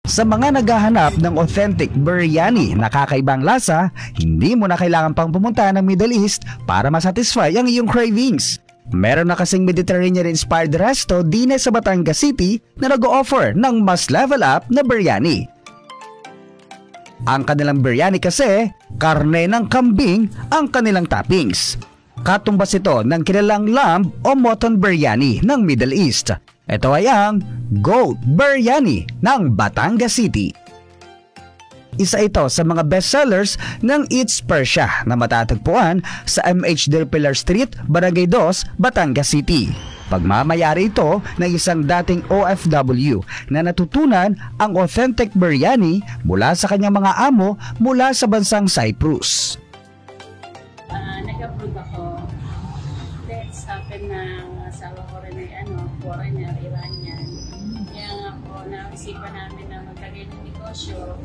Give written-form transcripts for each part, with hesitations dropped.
Sa mga naghahanap ng authentic biryani na kakaibang lasa, hindi mo na kailangan pang pumunta ng Middle East para masatisfy ang iyong cravings. Meron na kasing Mediterranean-inspired resto din sa Batangas City na nag-o-offer ng mas level up na biryani. Ang kanilang biryani kasi, karne ng kambing ang kanilang toppings. Katumbas ito ng kilalang lamb o mutton biryani ng Middle East. Ito ay ang Goat Biryani ng Batangas City. Isa ito sa mga bestsellers ng Eats Persia na matatagpuan sa MH Del Pilar Street, Barangay 2, Batangas City. Pagmamayari ito ng isang dating OFW na natutunan ang authentic biryani mula sa kanyang mga amo mula sa bansang Cyprus. Nag-upload ako. That's happened ng asawa ko rin ay foreigner, Iranian. Kaya nga po, naisipan namin na magtagay ng negosyo.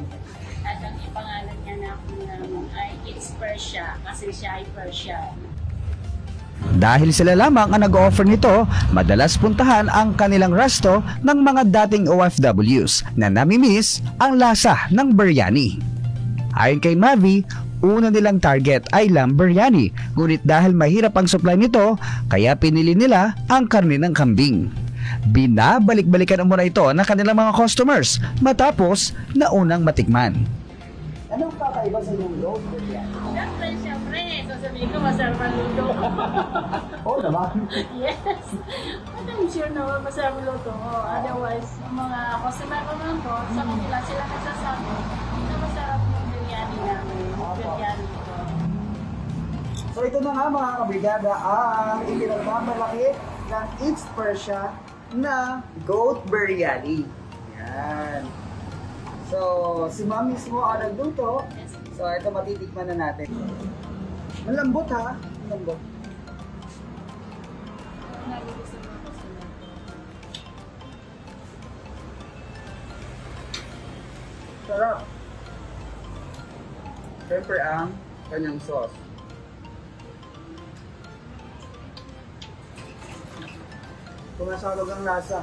At ang ipangalan niya na ako naman ay Eats Persia kasi siya ay Persian. Dahil sila lamang ang nag-offer nito, madalas puntahan ang kanilang resto ng mga dating OFWs na namimiss ang lasa ng biryani. Ayon kay Mavi, una nilang target ay lamb biryani, ngunit dahil mahirap ang supply nito, kaya pinili nila ang karne ng kambing. Binabalik-balikan muna ito ng kanilang mga customers matapos na unang matikman. Anong kakaiba sa inyong goat biryani? Siyempre, sasabihin ko masarap ang luto. Oo naman. Yes. But I'm sure na masarap ang luto ko. Otherwise, mga customer ko naman po, sa kanila sila nagsasabi na masarap yung biryani namin. Biryani ko. So ito na nga mga kabrigada ang ipinagmamalaki ng Eats Persia na goat biryani. Yan. So, si Ma'am mismo ang nagluto. So, ito matitikman na natin. Malambot ha? Malambot. Sarap. Siyempre ang kanyang sauce. Pumasalog ang lasa.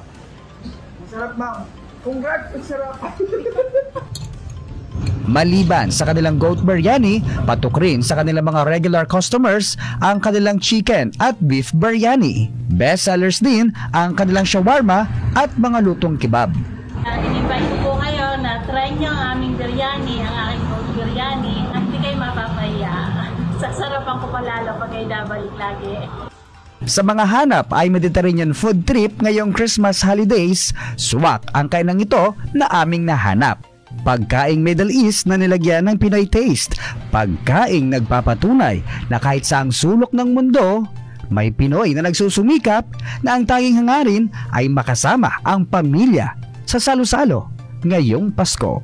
Masarap, ma'am. Congrats, ang sarap. Maliban sa kanilang goat biryani, patok rin sa kanilang mga regular customers ang kanilang chicken at beef biryani. Best sellers din ang kanilang shawarma at mga lutong kebab. I-invite ko po kayo na try nyo ang aming biryani, ang aking goat biryani, at hindi kayo mapapaya. Sasarapan ko pa lalo pag kayo babalik lagi. Sa mga hanap ay Mediterranean food trip ngayong Christmas holidays, swak ang kainang ito na aming nahanap. Pagkaing Middle East na nilagyan ng Pinoy taste. Pagkaing nagpapatunay na kahit saang sulok ng mundo, may Pinoy na nagsusumikap na ang tanging hangarin ay makasama ang pamilya sa salo-salo ngayong Pasko.